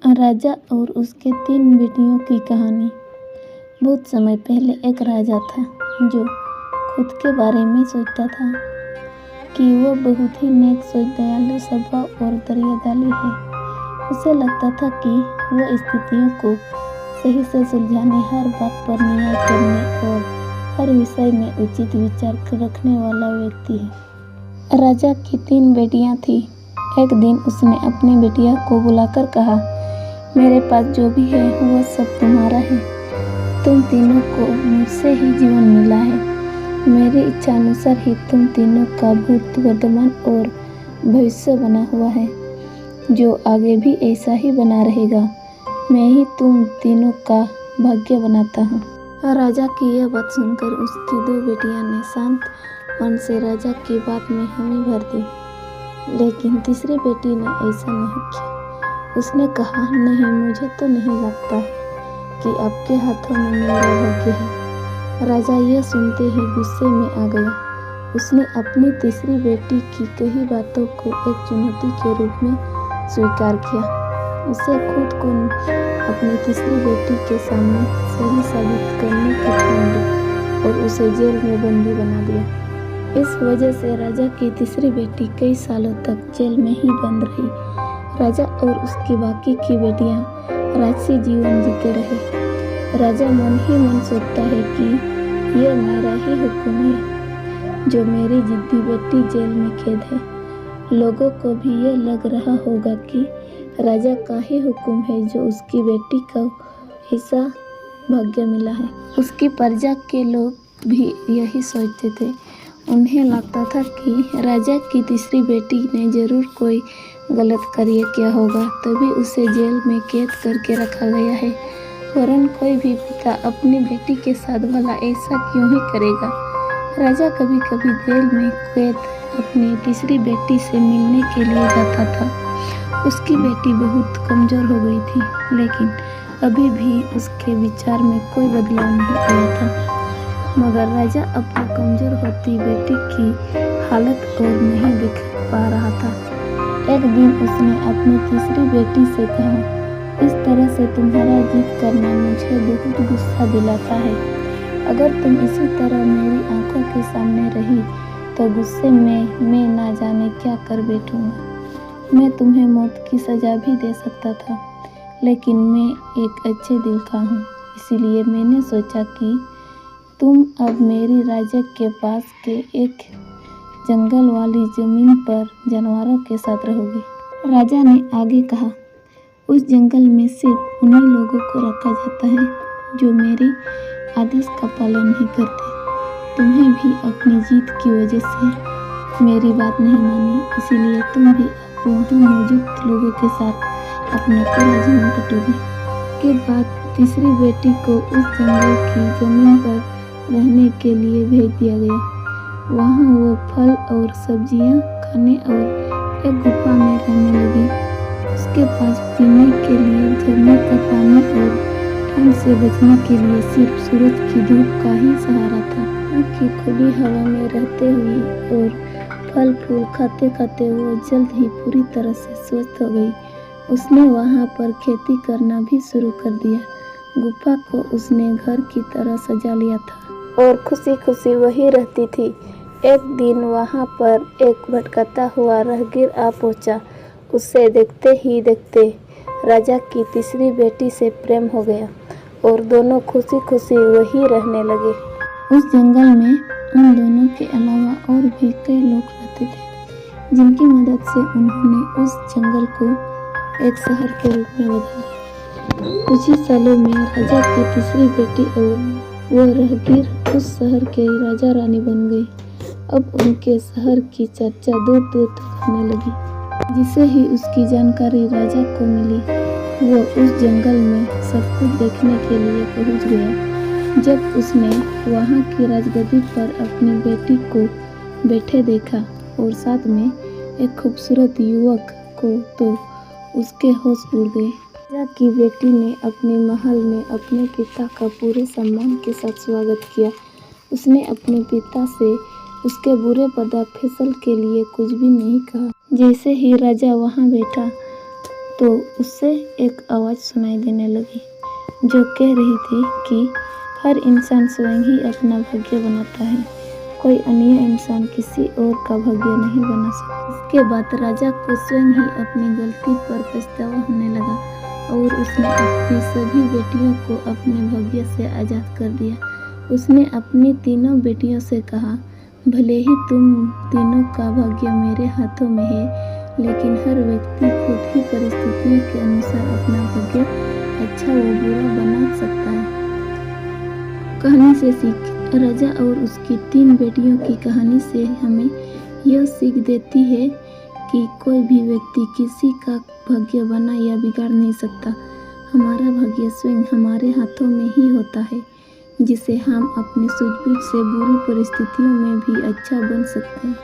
राजा और उसके 3 बेटियों की कहानी। बहुत समय पहले एक राजा था जो खुद के बारे में सोचता था कि वह बहुत ही नेक सोच, दयालु स्वभाव और दरियादिली है। उसे लगता था कि वह स्थितियों को सही से सुलझाने, हर बात पर न्याय करने और हर विषय में उचित विचार रखने वाला व्यक्ति है। राजा की 3 बेटियां थीं। एक दिन उसने अपनी बेटियों को बुलाकर कहा, मेरे पास जो भी है वह सब तुम्हारा है। तुम तीनों को मुझसे ही जीवन मिला है। मेरी इच्छा अनुसार ही तुम तीनों का भूत, वर्तमान और भविष्य बना हुआ है, जो आगे भी ऐसा ही बना रहेगा। मैं ही तुम तीनों का भाग्य बनाता हूँ। राजा की यह बात सुनकर उसकी 2 बेटियां ने शांत मन से राजा की बात में हामी भर दी, लेकिन तीसरी बेटी ने ऐसा नहीं किया। उसने कहा, नहीं, मुझे तो नहीं लगता कि आपके हाथों में मेरा भाग्य है। राजा यह सुनते ही गुस्से में आ गया। उसने अपनी तीसरी बेटी की कही बातों को एक चुनौती के रूप में स्वीकार किया। उसे खुद को अपनी तीसरी बेटी के सामने सही साबित करने की ठान ली और उसे जेल में बंदी बना दिया। इस वजह से राजा की तीसरी बेटी कई सालों तक जेल में ही बंद रही। राजा और उसकी बाकी की बेटियां राजसी जीवन जीते रहे। राजा मन ही मन सोचता है कि यह मेरा ही हुक्म है, जो मेरी जिद्दी बेटी जेल में कैद है। लोगों को भी यह लग रहा होगा कि राजा का ही हुक्म है, जो उसकी बेटी को ऐसा भाग्य मिला है। उसकी प्रजा के लोग भी यही सोचते थे। उन्हें लगता था कि राजा की तीसरी बेटी ने जरूर कोई गलत कार्य किया होगा, तभी उसे जेल में कैद करके रखा गया है। वरन कोई भी पिता अपनी बेटी के साथ भला ऐसा क्यों ही करेगा। राजा कभी कभी जेल में कैद अपनी तीसरी बेटी से मिलने के लिए जाता था। उसकी बेटी बहुत कमजोर हो गई थी, लेकिन अभी भी उसके विचार में कोई बदलाव नहीं आया था। मगर राजा अपनी कमजोर होती बेटी की हालत और नहीं देख पा रहा था। एक दिन उसने अपनी तीसरी बेटी से कहा, इस तरह से तुम्हारा जिद करना मुझे बहुत गुस्सा दिलाता है। अगर तुम इसी तरह मेरी आंखों के सामने रही तो गुस्से में मैं ना जाने क्या कर बैठूंगा। मैं तुम्हें मौत की सजा भी दे सकता था, लेकिन मैं एक अच्छे दिल का हूँ, इसीलिए मैंने सोचा कि तुम अब मेरी राज्य के पास के एक जंगल वाली जमीन पर जानवरों के साथ रहोगी। राजा ने आगे कहा, उस जंगल में सिर्फ उन्हीं लोगों को रखा जाता है जो मेरे आदेश का पालन नहीं करते। तुम्हें भी अपनी जीत की वजह से मेरी बात नहीं मानी, इसीलिए तुम भी अब वहाँ मौजूद लोगों के साथ अपना पूरा जीवन कटोगे। के बाद तीसरी बेटी को उस जंगल की जमीन पर रहने के लिए भेज दिया गया। वहाँ वो फल और सब्जियाँ खाने और एक गुफा में रहने लगी। उसके पास पीने के लिए झरने का पानी और ठंड से बचने के लिए सिर्फ सूरज की धूप का ही सहारा था। की खुली हवा में रहते हुए और फल फूल खाते खाते वो जल्द ही पूरी तरह से स्वस्थ हो गई। उसने वहाँ पर खेती करना भी शुरू कर दिया। गुफा को उसने घर की तरह सजा लिया था और खुशी खुशी वही रहती थी। एक दिन वहाँ पर एक भटकता हुआ राहगीर आ पहुँचा। उसे देखते ही देखते राजा की तीसरी बेटी से प्रेम हो गया और दोनों खुशी खुशी वही रहने लगे। उस जंगल में उन दोनों के अलावा और भी कई लोग रहते थे, जिनकी मदद से उन्होंने उस जंगल को एक शहर के रूप में बदल दिया। कुछ ही सालों में राजा की तीसरी बेटी और वो राहगीर उस शहर के राजा रानी बन गए। अब उनके शहर की चर्चा दूर दूर तक होने लगी। जिसे ही उसकी जानकारी राजा को मिली, वो उस जंगल में सब कुछ देखने के लिए पहुंच गया। जब उसने वहां की राजगद्दी पर अपनी बेटी को बैठे देखा और साथ में एक खूबसूरत युवक को, तो उसके होश उड़ गए। राजा की बेटी ने अपने महल में अपने पिता का पूरे सम्मान के साथ स्वागत किया। उसने अपने पिता से उसके बुरे पदार्थ फैसल के लिए कुछ भी नहीं कहा। जैसे ही राजा वहां बैठा, तो उससे एक आवाज़ सुनाई देने लगी जो कह रही थी कि हर इंसान स्वयं ही अपना भाग्य बनाता है, कोई अन्य इंसान किसी और का भाग्य नहीं बना सकता। इसके बाद राजा को स्वयं ही अपनी गलती पर पछतावा होने लगा और उसने अपनी सभी बेटियों को अपने भाग्य से आज़ाद कर दिया। उसने अपनी तीनों बेटियों से कहा, भले ही तुम तीनों का भाग्य मेरे हाथों में है, लेकिन हर व्यक्ति खुद ही परिस्थितियों के अनुसार अपना भाग्य अच्छा व बुरा बना सकता है। कहानी से सीख। राजा और उसकी 3 बेटियों की कहानी से हमें यह सीख देती है कि कोई भी व्यक्ति किसी का भाग्य बना या बिगाड़ नहीं सकता। हमारा भाग्य स्वयं हमारे हाथों में ही होता है, जिसे हम अपनी सूझबूझ से बुरी परिस्थितियों में भी अच्छा बन सकते हैं।